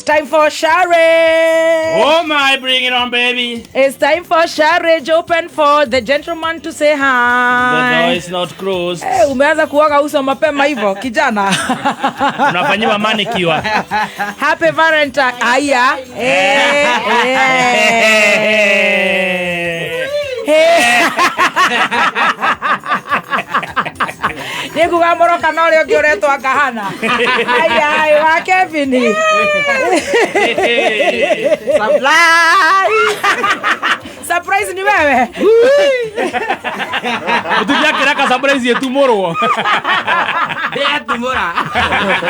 time for Share. Oh my, bring it on, baby. It's time for Share. Open for the gentleman to say hi. The door is not closed. Umeanza kuoga uso mapema hivyo kijana. Unafanyiwa manicure. Happy Valentine. Aya. Niku gamoroka na ule ngioretwo akahana. Ai wa Kevin. Surprise ni wewe. Utukia kiraka surprise yetu moro.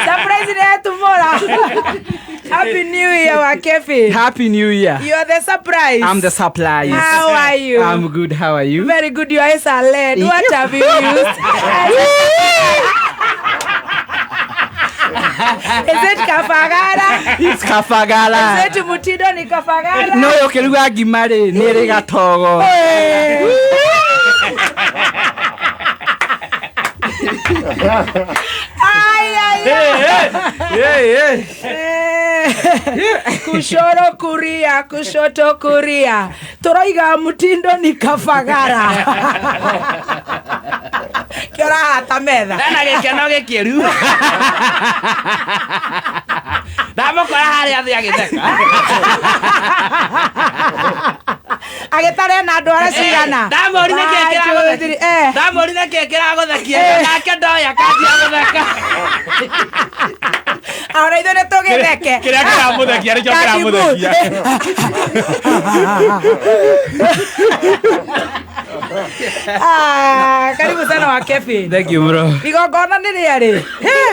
Surprise ni yetu moro. Happy New Year wa Kevin. Happy New Year. You are the surprise. I'm the surprise. How are you? I'm good. How are you? Very good. Your eyes are red. What have you used? Is it kafagara? It's kafagara. Is it mutido ni kafagara? No, yo keruga gimare nere gatogo. Kushoro kuria, kushoto kuria. Toroiga mutindo ni kafagara. Kera hata metha. Nana gekeno gekiru. Ndamukora haria thia githeka. Agitare na andu ara cigana. Ndamorire kekera gutheki. Ndamorire kekera gutheki. Nake ndoya kanjia gutheka. Ahora ithuĩ nĩtũgĩtheke. Kĩrĩa kĩramũthekia nĩkĩo kĩramũthekia. Karibu sana wa Kevin. Thank you, bro. Igongona nĩ rĩarĩ.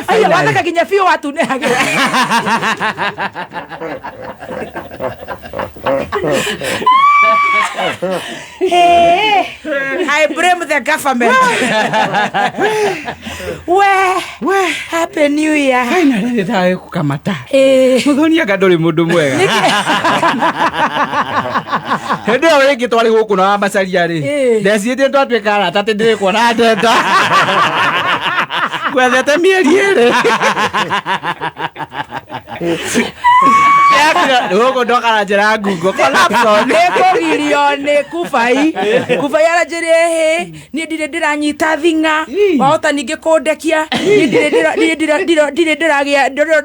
Aya watheka nginya biũ watunĩhagĩra. I blame the government. We, Happy New Year. Finally nĩthaĩ kukamata. Mũthonia ndũrĩ mũndũ mwega. Hĩndĩ ĩyo rĩngĩ twarĩ gũkũ na macaria rĩ. Ndeciĩtie twatuĩka arata atĩ ndĩrĩkuona ndenda. Gwethete mĩeri ĩrĩ. Gũkũ ndokana njĩra ngungo collapse. Nĩkũgirio nĩ Kubai. Kubai aranjĩria hĩ niĩ ndirĩ ndĩranyita thing'a wahota ningĩ kũndekia ndirĩ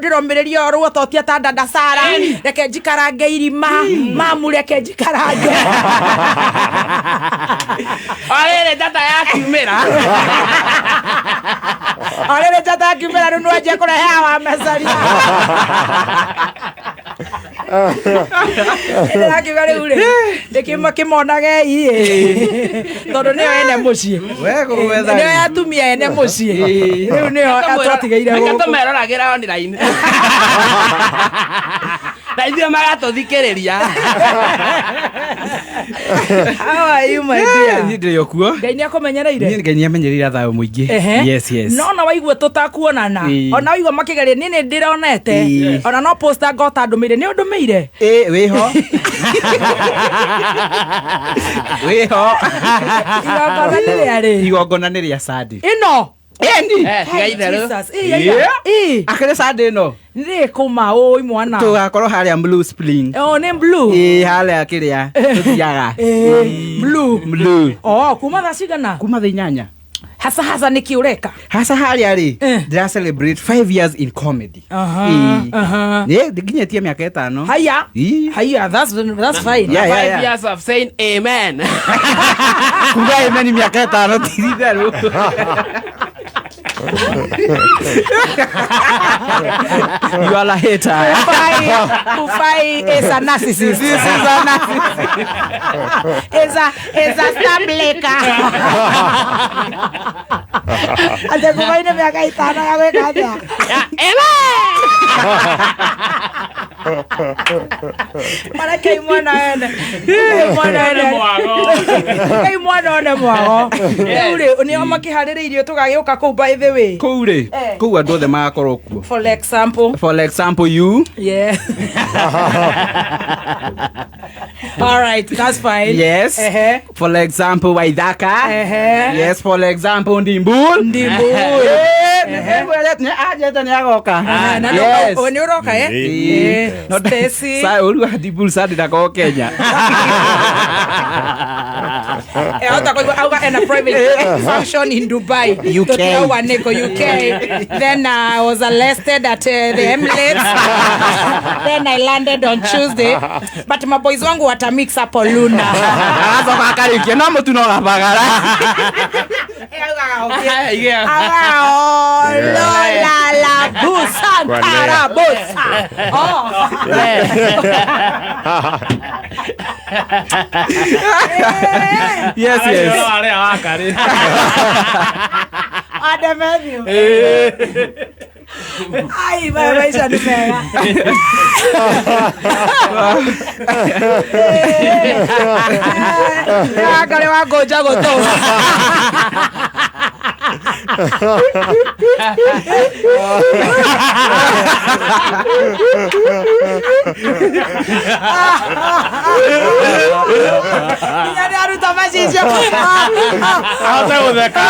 ndĩromĩrĩria ruototia ta Ndandasara reke njikarange irima mamu reke njikarange Orĩrĩ njata yakiumĩra. Orĩrĩ njata yakiumĩra rĩu nĩwanjia kũrehe wa mecaria. Ndĩrakiuga rĩu rĩ ndĩkĩmonage tondũ nĩyo ene mũciĩ. Nĩyo yatumia ene mũciĩ. Rĩu nĩyo atwatigeire gũkũ. Reke tũmeroragĩra online. Na ithuĩ magatũthikĩrĩria. How are you, my dear? Niĩ ndĩrĩ okuo. Ngai nĩakũmenyereire. Ngai nĩamenyereire thayũ mũingĩ. Yes. No na waigua tũtakuonana. Ona waigua makĩgeria niĩ nĩ ndĩronete. Ona no poster ngota ndũmĩire. Nĩ ũndũmĩire? Wĩho. Wĩho. Igongona nĩ rĩarĩ. Igongona nĩ rĩa Sunday. Ĩno. Eni. Tiga itherũ. Akĩrĩ Sunday no. Nĩ kuma oi mwana. Tũgakorwo harĩa Blue Spring. Nĩ blue. Harĩa kĩrĩa tũthiaga. Blue. Kuma thaa cigana? Kuma thaa 8. Hasa nĩ kĩũreka. Hasa harĩa rĩ ndĩra celebrate 5 years in comedy. Nginyĩtie mĩaka 5. Haya, that's fine. 5 years of saying amen. Kuga amen mĩaka 5 tiritherũ. You are a hater. Kubai is a narcissist. This is a narcissist. Is a star blaker. Ate Kubai na miaka 5 ya gwĩka atĩa? Mara kei mwana ene. Kei mwana one mwago. Rĩu nĩo makĩharĩrĩirio tũgagĩũka kũu by the way. Kũu rĩ, kũu andũ othe magakorwo kuo. For example, you. Yeah. All right, that's fine. Yes. For example, Waithaka. Yes, for example, Ndimbul. ajeta ni agoka na ni uroka Stacy sai uru hadibul sadi na ko Kenya auga in a private function in Dubai, UK. UK. Then I was arrested at the Emirates. Then I landed on Tuesday. But my boys wangu wata mix up on Luna. azo makarikia no mutu no gabagara la busa karabusa. yes Ademevio. Ai, vai já de mega. Agora eu goja goto. Nyadaru tamashisha. Hata udheka.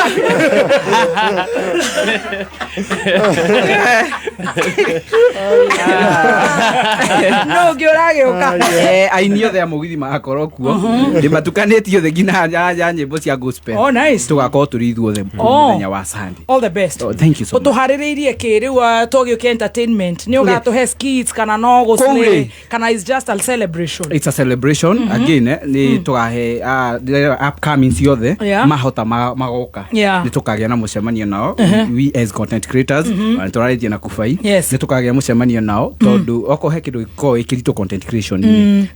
No giorage oka. ainio the mugithi makoro kuo ndi matukanetio the gina ya nyimbo cia gospel. Oh nice. Tugakorwo turi ithuothe muthenya wa Sunday. All the best. Oh, thank you so much. Utuharireirie kiriu togio entertainment ni ugatuhe skits kana no gusle kana is just a celebration. It's a celebration again ni tugahe upcoming ciothe mahota magoka ni tukagia na mucemanio nao we as content creators turarithia na kubai ni tukagia mucemanio nao tondu oko he kindu ko ikirito content creation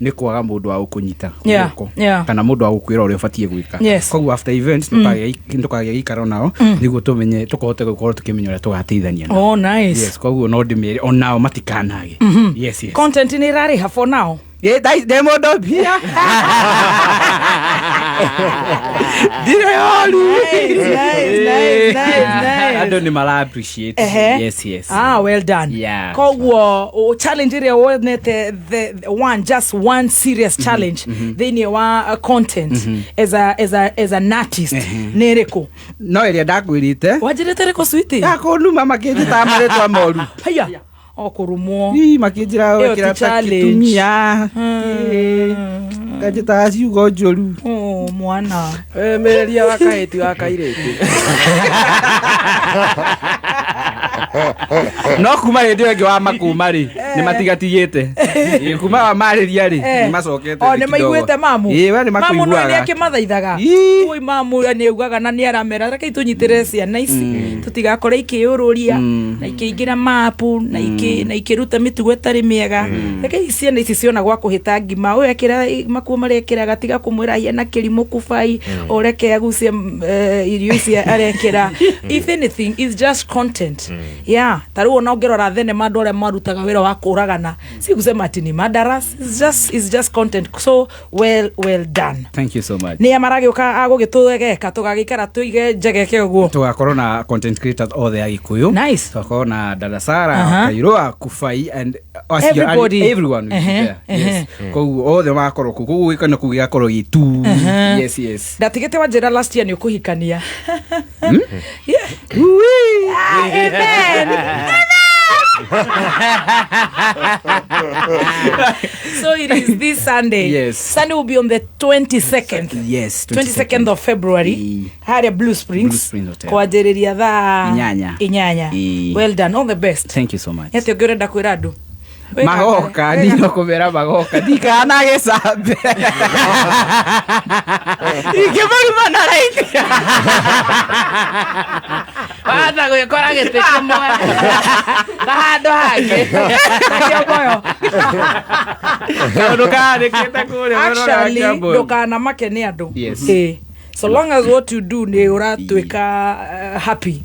ni kwaga mundu wa ukunyita kana mundu wa gukwira uri ubatie gwika koguo after events tukagia ikaro nao niguo tumenye tukohote gukorwo tukimenya uri tugateithania. Oh nice. Yes, koguo no ndimire onao matikanage. Yes. Content ni rari for now. Yeah, demo do pia. Nice. I don't even appreciate. Yes. Well done. Yeah. Koguo challenge ile one the one just one serious challenge. Then you want content as an artist. Nereko. No ile ndakwirite. Wajirete reko sweetie. Ndakonuma makijita maretwa moru. Haya. Okurumo. Makijira wekira takitumia. Kajita ciugo njoru. Mwana. Mereria wakaiti wakairete. No kuma hĩndĩ ĩngĩ wa makuma rĩ nĩ matigatigĩte kuma wa marĩria rĩ nĩ macokete nĩ maiguĩte mamu mamu nĩ akĩmathaithaga ui mamu nĩ augaga na nĩ aramera reke tũnyitĩre ciana ici tũtigakore ikĩũrũria na ikĩingĩra mapu na ikĩruta mĩtugo ĩtarĩ mĩega reke ciana ici ciona gwa kũhĩta ngima ũyũ ekĩra makuo marekĩraga tiga kũmwĩra hiana kĩrimũ kubai ũreke agucie irio ici arekĩra. If anything is just content. Taruo na ongerora thenema andũ arĩa marutaga wĩra wa kũragana si kusema ati ni madaras, it's just content. So well done. Thank you so much. Nĩ amaragĩũka agũgĩtũgeka tũgagĩikara tũige njegeke ũguo tugakorwo na content creators othe a Gĩkũyũ. Nice. Tugakorwo na Dada Sarah Kairũa Kubai and everyone there. Yes. Koguo othe makorwo koguo gĩkano kũu gĩgakorwo gĩtu. Yes. Ndatigĩte wanjĩra last year nĩ ũkũhikania. So it is this Sunday. Yes. Sunday will be on the 22nd. Yes. 22nd of February. Hari Blue Springs. Kwa jeriria thaa inyanya. Well done. All the best. Thank you so much. Yete ngĩrenda kwĩra andũ magoka nino kumera magoka dikana gesambe ikebari manaraiti Bada gwikora gite kimwe bahando hake takio moyo kadoka nikita kule actually ndukana make ni andu so long as what you do ni uratwika happy.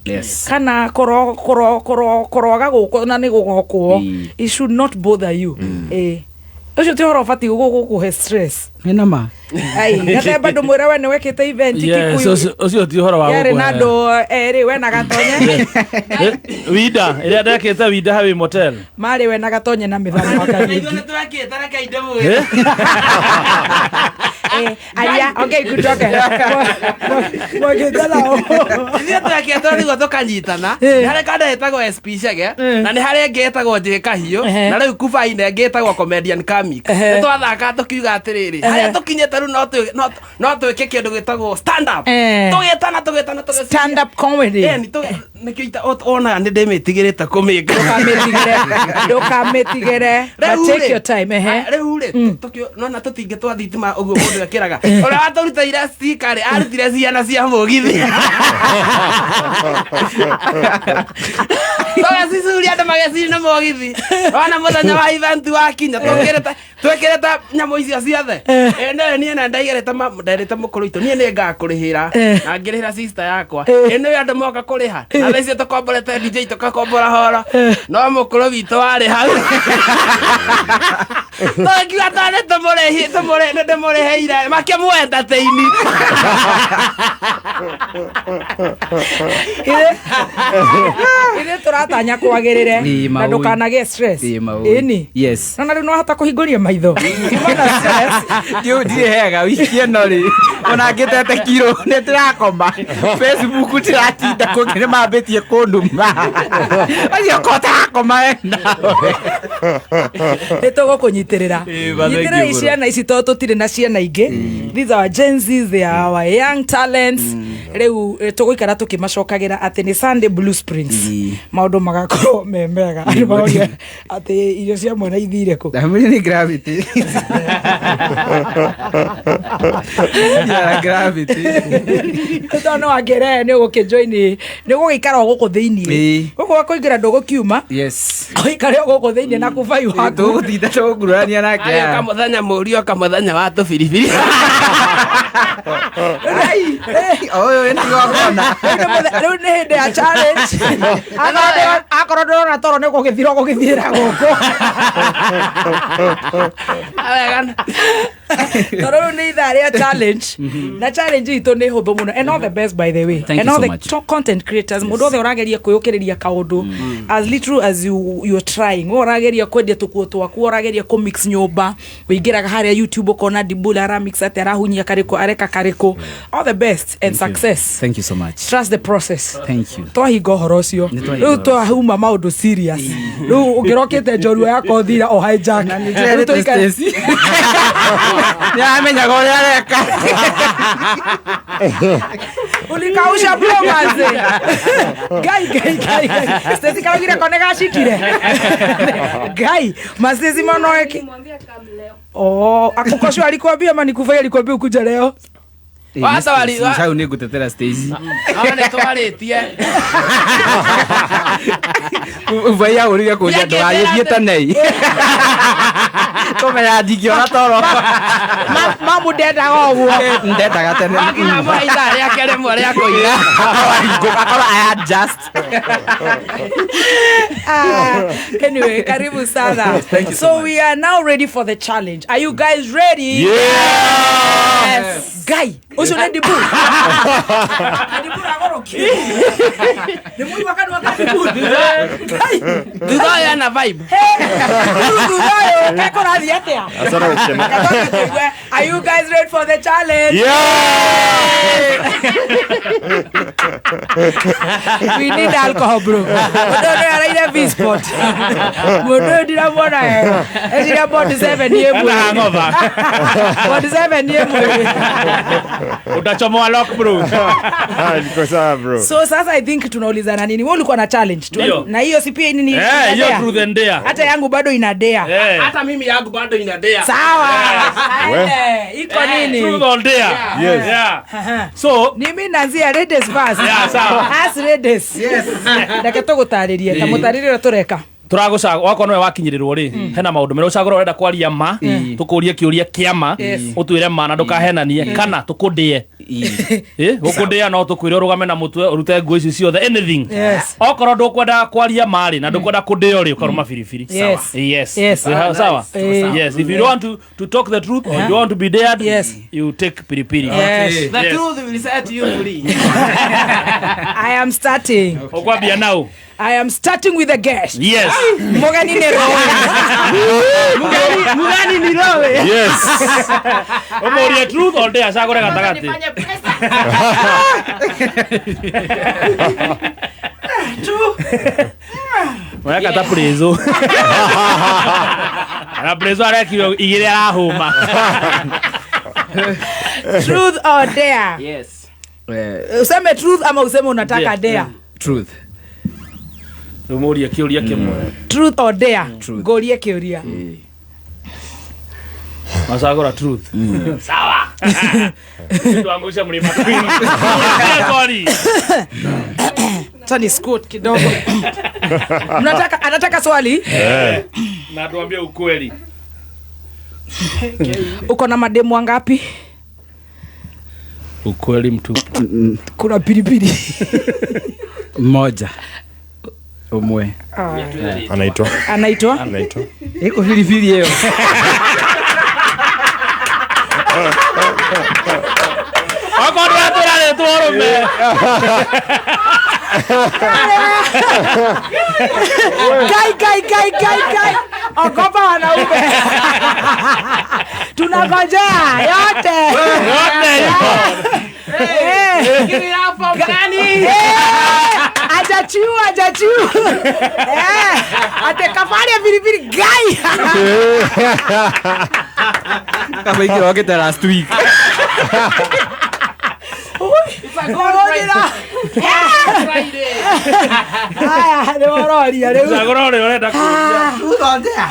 Kana koroga guko na ni gugokwo it should not bother you. Ucio ti horo fati gukuhe stress nama ai ngate bado mwera we ni wekite event Kikuyu ucio ti horo wa yare nando we na gatonye wida ile ndakete wida hawi motel mari we na gatonye na mithamo makani ndio twakite reka inde mwe Aria, okay, kutoka. Mwagedala. Ndio tunakiato ni gotokanyitana. Hare kada etagwo SP Chege na ni hare ngetagwo Njika Hiyo na riu Kuba ine ngetagwo Comedian Comic. Nitwathaka tukiuga atiriri. Hare tukinyete riu no twike kindu gitagwo stand up. Tugitana stand up comedy. Nikita ona ndi ndimitigirite kumika. Ndukametigere. But take your time. Riu tukio nona tutinge twathitima uguo mundu akiraga. Ora waturuta ira stikari arutire ciana cia mugithi. Toga sisuria ndo mageci na mugithi. Ona muthenya wa event wa kinya twekireta nyamo icio ciothe. Ene nie na ndaireta mukuru itu nie ne ngakurihira na ngirihira sister yakwa. Ene andu moka kuriha. Na thaici tukomborete DJ tukakombora horo. No mukuru witu wari hau. Tokiwa tane tumureheire makiamu entertain. Ile turatanya kwagirire na ndukanage stress. Ini. Yes. Na riu no hata kuhinguria maitho. Imana stress. Dio hega wiki eno ri. Ona ngitete kiro ne tirakoma. Facebook tiratinda kungire mambitie kunduma. Ayo kota koma enda. Etogo kunyitirira. Nyitira ciana ici to tutire na ciana ingi. These are Gen Zs, they are our young talents. Riu tuguikara tukimacokagira ati ni Sunday Blues Prince. Maundu magakorwo memega. Ati irio cia mwana ithire ku. Ni gravity. Gravity. Tono agere ni gukijoin ni gugikara guku thiini. Guku wakuingira ndogo kiuma. Yes. Oikare guku thiini na kubai waku. Tuguthinda tugurania nake. Ayo kamuthenya murio kamuthenya wa tubiribiri. Oyo ni gokona. Riu ni hindi ya challenge. Akorwo ndona toro ni gugithira guku. Awega. Toro ni ithare challenge. Na challenge itu ni huthu muno. And all the best, by the way. Thank and you all so the much. top content creators. Mundu othe urageria kuyukiriria kaundu as little as you're trying. Urageria kwendia tukuo twaku, urageria ku mix nyumba. Uingiraga haria YouTube ukona Dibula aramix ati arahunyia kariko areka kariko. All the best and success. Thank you so much. Trust the process. Thank you. Twahinga horo cio. Riu twahuma maundu serious. Riu ungirokete njorua yako thira o hijack. Niamenya gore areka. Ulikausha blogaze. Gai. Stesi karogira konega shikire. Gai, masezi manoeki. Oh, akukosho alikwambia ama nikuvaia alikwambia ukuja leo? Hata wali sasa unigutetera Stacy. Aone twaritie. Uvaia uriga kuja ndo ayethieta nei. Komera ndikiona toro. Mamu ndenda goguo. Ndendaga tene. Akina mwaitha ria kere mwe ria kuira. Akora I adjust. Anyway, karibu sana. So we are now ready for the challenge. Are you guys ready? Yes. Guy, uso na dibu. Dibu agoroki. Dibu wakati dibu. Dudayo na vibe. Dudayo, kakora diete. Asana ukema. Are you guys ready for the challenge? We need alcohol, bro. Don't are in a V-spot. We don't need a water. It's about 7 years. 47 years. Utachomoa lock bro. Niko sawa bro. So sasa I think tunaulizana nini? Wewe ulikuwa na challenge tu. Na hiyo si pia nini? Hiyo truth and dare. Hata yangu bado ina dare. Hata mimi yangu bado ina dare. Sawa. Iko nini? Truth or dare. Yes. Yeah. So ni mimi naanzia ladies first. Yeah, sawa. As ladies. Yes. Ndake tugutaririe ta mutaririro tureka. Turagucaga wako nowe wakinyirirwo ri hena maundu mere ucagura urenda kwaria ma tukurie kiuria kiama utwire ma na ndukahenanie kana tukundie gukundia no tukwire urugame na mutwe urute nguo ici ciothe anything okoro ndukwenda kwaria mari na ndukwenda kundio ri ukaruma firifiri sawa yes sawa yes if you want to talk the truth or you want to be dared you take piripiri the truth will set you free. I am starting. Okwambia now I am starting with the guest. Yes. Mugani ni roho. Mugani ni Nairobi. Yes. Umoria truth or dare sagore gatagati. Mwaka ta prezo. Ana prezo arekio igire arahuma. Truth or dare? Yes. Useme truth ama useme unataka dare? Truth. Umoria kiuria kimwe. Truth or dare? Truth. Gorie kiuria. Masagora truth. Sawa. Tuangusha mlima kwini. Kori. Tani scoot kidogo. Anataka swali? Na tuambie ukweli. Uko na mademu wangapi? Ukweli mtupu. Kuna pilipili. Mmoja. Umwe. Anaitwa? Iko pilipili hiyo. Akorda turale tuorume. Kai. Okopa wanaume. Tunangojea yote. Kiri hapo gani? Ajachu. Ate kafari ya pilipili gai. Kama hiki wakati last week. Haya, ni wororia leo. Sagorore urenda kuja.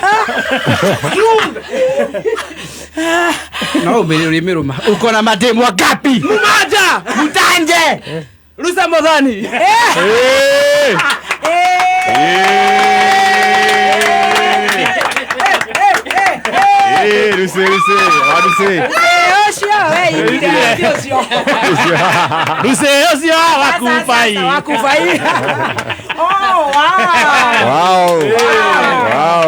No, umemiruma. Uko na mademu wangapi? Mmoja. Mtanje. Rusa Modhani. Ruse. Ruseo wakufai. Oh, wow.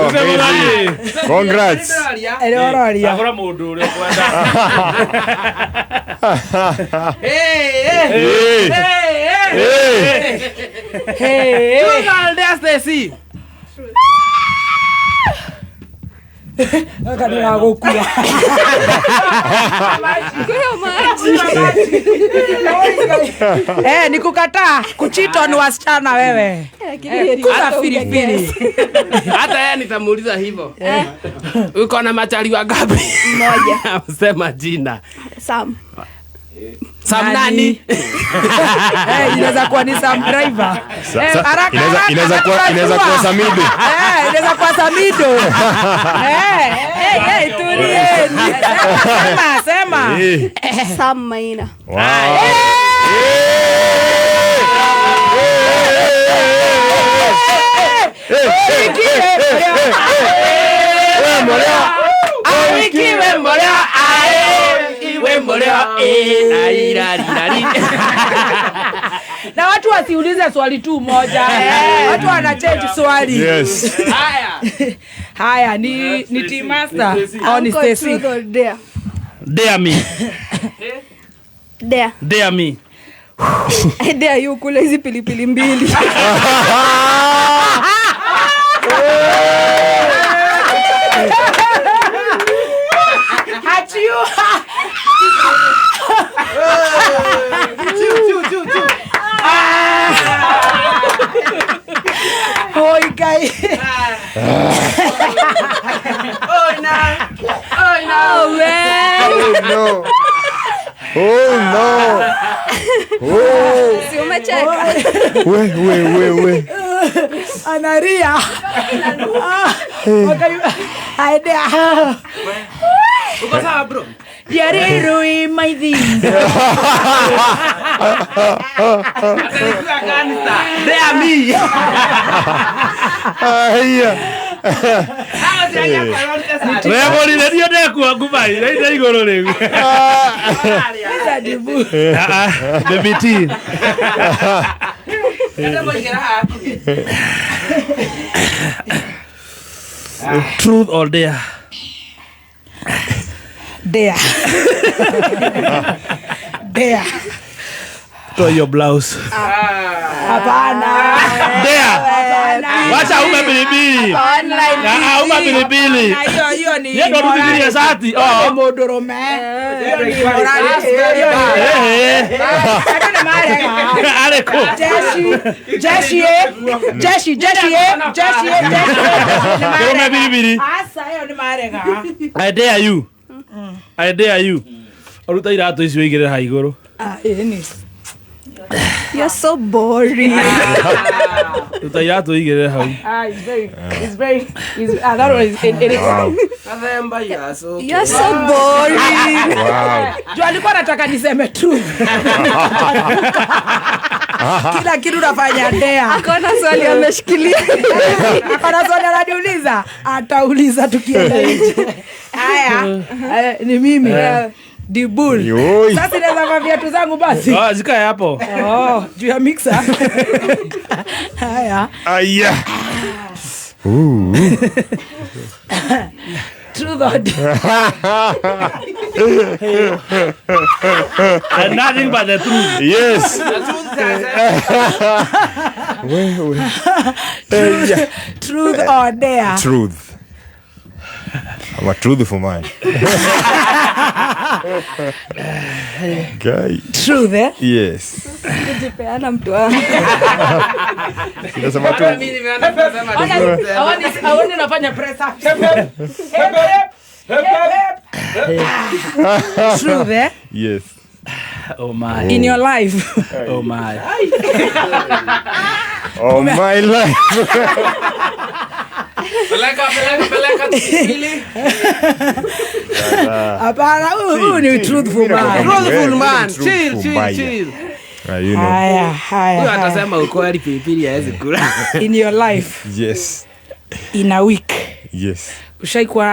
Amazing. Congrats. Wororia. Sagora mundu uri kwenda. Hey. Truth or dare, Stacy? Akadira gukua. Ni kukataa kuchito ni wasichana wewe. Kuna pilipili. Hata yeye nitamuuliza hivyo. Uko na machali wangapi? Mmoja. Sema jina. Sam. Sam nani? Inaweza kuwa ni Sam driver. Inaweza kuwa Samido. Inaweza kuwa Samido. Tulieni. Sema. Sam Maina. Wow. Na watu wasiulize swali tu moja. Watu wana change swali. Yes. Haya ni team master au ni Uncle, Stacy? truth or dare? Dare me. Dare. Dare me. I dare you kula hizi pilipili mbili. Oi guy. Oh man. Oh no. Si umecheka. We. Anaria. Aidea. Uko sawa bro? Yareroi maithinga. Atalikuwa kanisa. Dare me. Rebo ni ndio ndio kubai. Ndio igoro leo. Baby T. Truth or dare? Dare. Toa your blouse. Hapana. Wacha ume pilipili. Ume pilipili. Hiyo ni. Yeye ndo tufikirie sati. Modorome. Hiyo ni morali. Aleko. Jeshi. Ume pilipili. Asa hiyo ni marega. I dare you. Oruta irato icio igire ha iguru. Ni. You're so boring. Oruta irato igire hau. That was Adhemba yaso. You're so boring. Wow. Jo alikuwa anataka niseme truth. Kila kitu nafanya dea. Akona swali ameshikilia. Akona swali ananiuliza, atauliza tukienda nje. Haya, ni mimi. Dibul. Yoi. Sasa naweza kwa viatu zangu basi. Zikae hapo. Juu ya mixer. Haya. Aya. Truth or dare. And nothing but the truth. Yes. Truth or dare. Truth. I'm a truthful man. Guy. Truth, eh? Yes. Kujipeana mtu wangu. Nasema tu. Mimi nimeanza kusema Aone nafanya press up. Truth, eh? Yes. Oh my. In your life. Oh my. Oh my life. peleka pilipili. Hapana, huyu ni truthful man. Truthful man. Truthful Chill. You know. Huyu Huyu atasema ukweli pilipili hawezi kula. In your life, Yes. in a week. Yes. Ushaikuwa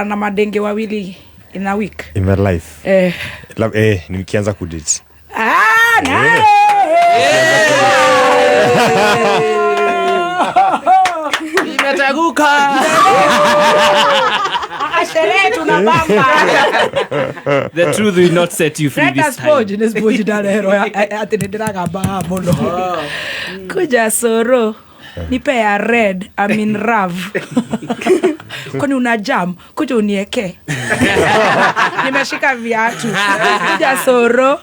na madenge wawili in a week? In my life. Nikianza kudate. Nae. Nimetaguka. Sherehe tunabamba. The truth will not set you free Reka this time. spoji ni spoji darero ati ndiragamba muno. Kuja soro. Nipe ya red, I mean rav. Kwani una jam, kuja unieke. Nimeshika viatu. Kuja soro.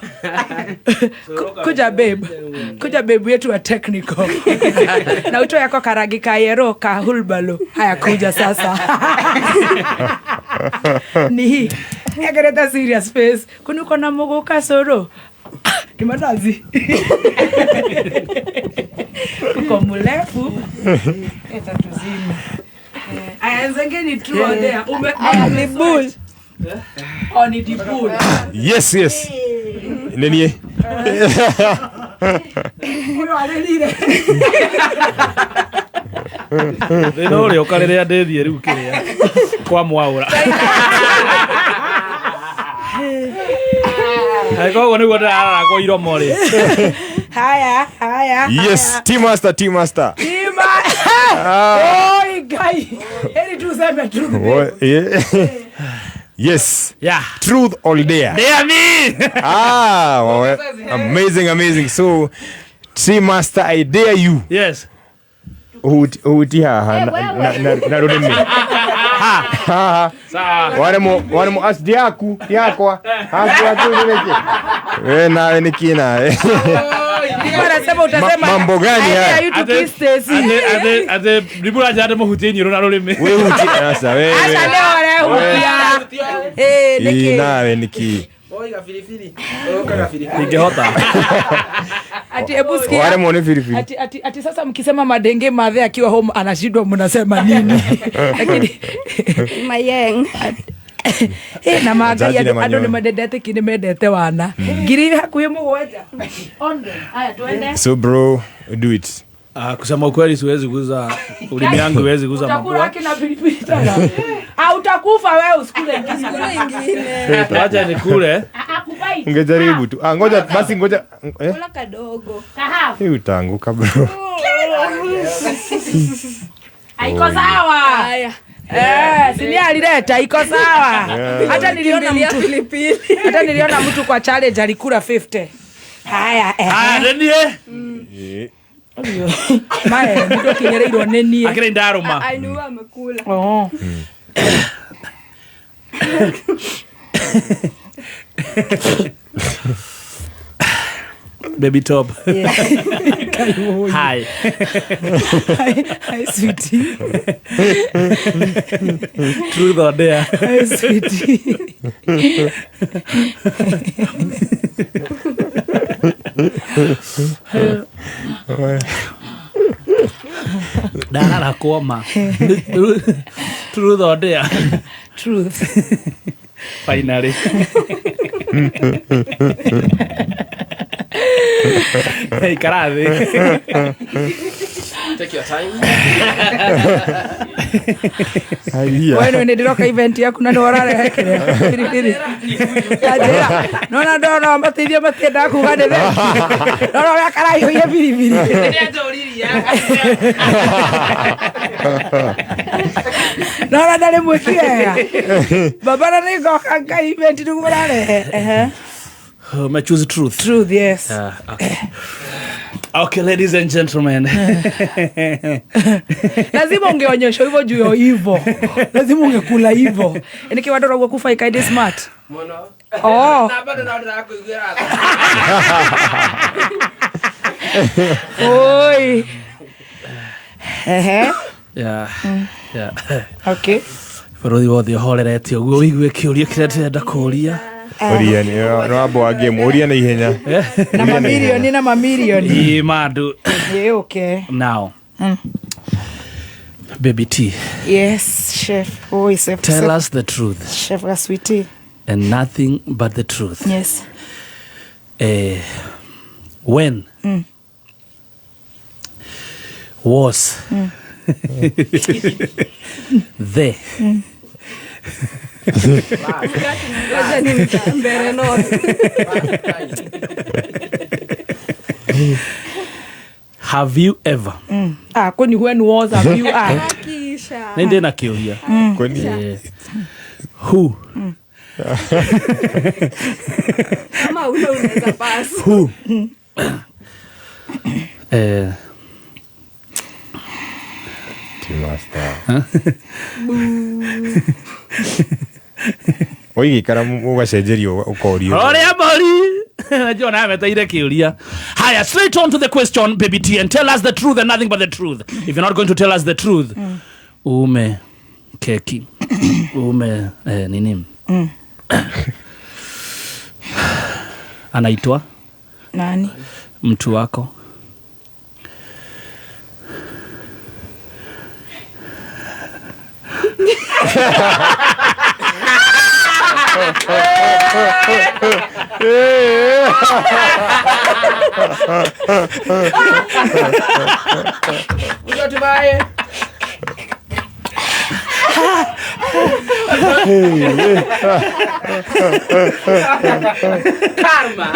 Kuja babe yetu wa technical. Na uto yako karagi ka yero ka hulbalo. Haya kuja sasa. Ni hii. Egereta serious face. Kuni uko na mogo ka soro. Ni madazi. Uko mrefu. Eta tuzima. Ayanzenge ni true or dare. Ni bull. Ni dibul. Yes. Nenie. Huyo alilile. Ndio leo kalerea ndethie riu kiria. Kwa mwaura. Haiko ni wada kwa iromo ri. Haya. Yes, team master. Oi guy. Eli tu sema truth. What? Yeah. Yes. Yeah. Truth or dare? Dare me. Well, amazing. So, team master, I dare you. Yes. Utia na rudemi. Sawa. Wale mo asdi yakwa. Hapo nileke. Na nikina. Anasema utasema Mambo gani haya? You to kiss Stacy. Ate ribura jade mo hutie nyiro na rurimi. Wewe uti sasa wewe. Acha leo hutia. Niki. Nawe niki. Oiga filifili. Oka filifili. Ningehota. Ati hebu sikia. Wale muone filifili. Ati sasa mkisema madenge madhe akiwa home anashindwa mnasema nini? Lakini Mayeng. na magai ando ni madedete kini medete wana. Ngiri hakuye mwoja. Ondo. Haya tuende. So bro, do it. Kusema ukweli siwezi kuuza ulimi yangu iwezi kuuza mapua. Utakula kina pilipili tena. Utakufa wewe usikule ingine. Acha nikule. Akubai. Ungejaribu tu. Ngoja basi ngoja. Kula kadogo. Kahafu. Hii utaanguka bro. Haiko sawa. Haya. Sini alileta iko sawa. Hata niliona mtu pilipili. Hata niliona mtu kwa challenge alikula 50. Haya nenie mae ndio kinyereirwo nenie akire ndaruma Ainua amekula. baby top. Yeah. Hi. Hi sweetie. Truth or dare? Hi sweetie. Dana kuoma. Truth or dare? Truth. Finally. Hey, Karavi. Take your time. Bueno, ndiroka event yaku na ndorare hekere. Piripiri. Ajera. No, mateithia matienda kuga ndethe. No, ya karai hoye piripiri. Ndia njoriria. No, ndale mwekega. Baba na ngoka ka event ndugurare. I choose truth. Truth, yes. Okay, ladies and gentlemen. Lazima ungeonyesha hivyo juu ya hivyo. Lazima ungekula hivyo. Nikiwa ndo kufa ikaide smart. Mono. Oh. Na bado na kuiguira. Oi. Yeah. Yeah. Okay. Bũrũri wothe ũhorerete ũguo wĩigue kĩũria kĩrĩa ndĩrenda kũũria. Oria ni no wa game oria na ihenya. Na mamilioni. Madu. Yeah, okay. Now. Baby T. Yes, chef. Oh, chef. Tell us the truth. Chef Sweetie. And nothing but the truth. Yes. When was the have you ever Kwani when was have you Kisha. nende na kiuria Kwani who Kama ule unaweza pass. who Master. Oigi karamu ugacenjerio ukorio. Oria mori najua na ameteire kiuria. Haya, straight on to the question, Baby T, and tell us the truth and nothing but the truth. If you're not going to tell us the truth, ume keki ume nini anaitwa nani? Mtu wako Ugotubaye. Karma.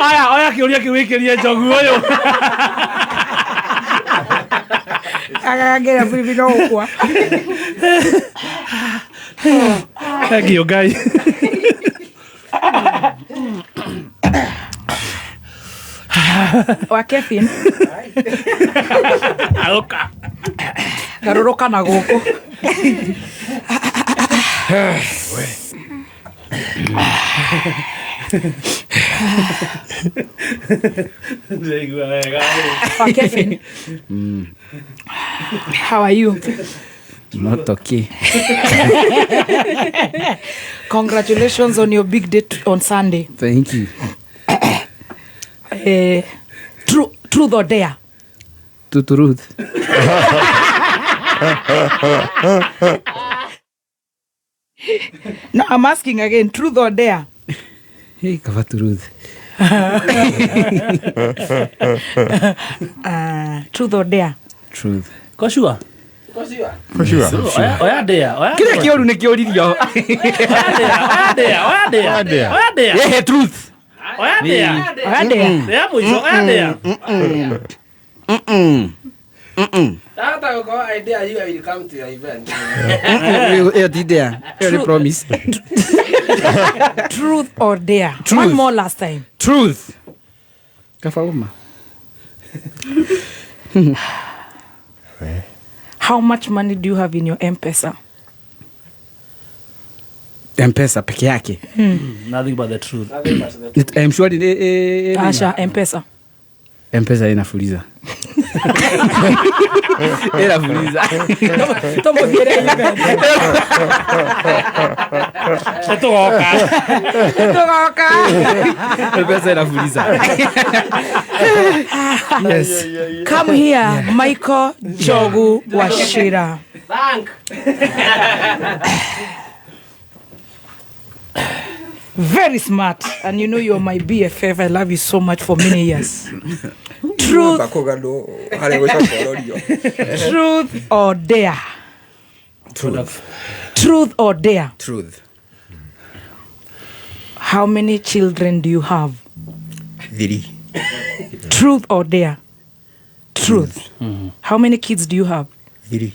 Aya kiuria kiwikirie njogu uyu Agagera bibi no kwa. Thank you, guys. Wa Kevin. Aloka. Garoroka na goko. Wa Kevin. How are you? Not okay. Congratulations on your big date on Sunday. Thank you. Truth or dare? To truth. No, I'm asking again. Truth or dare? Hey, kava truth. Truth or dare? Truth. Koshua. Oya dea. Kile kioru ni kioririo. Oya dea. Yeah, truth. Oya dea. Oya dea. Dea mwisho. Oya dea. Hata uko idea you will come to your event. Hiyo idea. Hiyo promise. Truth or dare? Truth. One more last time. Truth. Kafauma. How much money do you have in your M-Pesa? M-Pesa peke yake. Nothing but the truth. I'm sure Asha, M-Pesa. M-Pesa inafuliza. Inafuliza. Tomo viere event. Tugoka. M-Pesa inafuliza. Yes. Come here, Michael Jogu Wachira. Thank. Very smart, and you know you're my BFF. I love you so much for many years. Truth or dare? Truth. Truth or dare? Truth. How many children do you have? 3. Truth or dare? Truth. How many kids do you have? 3.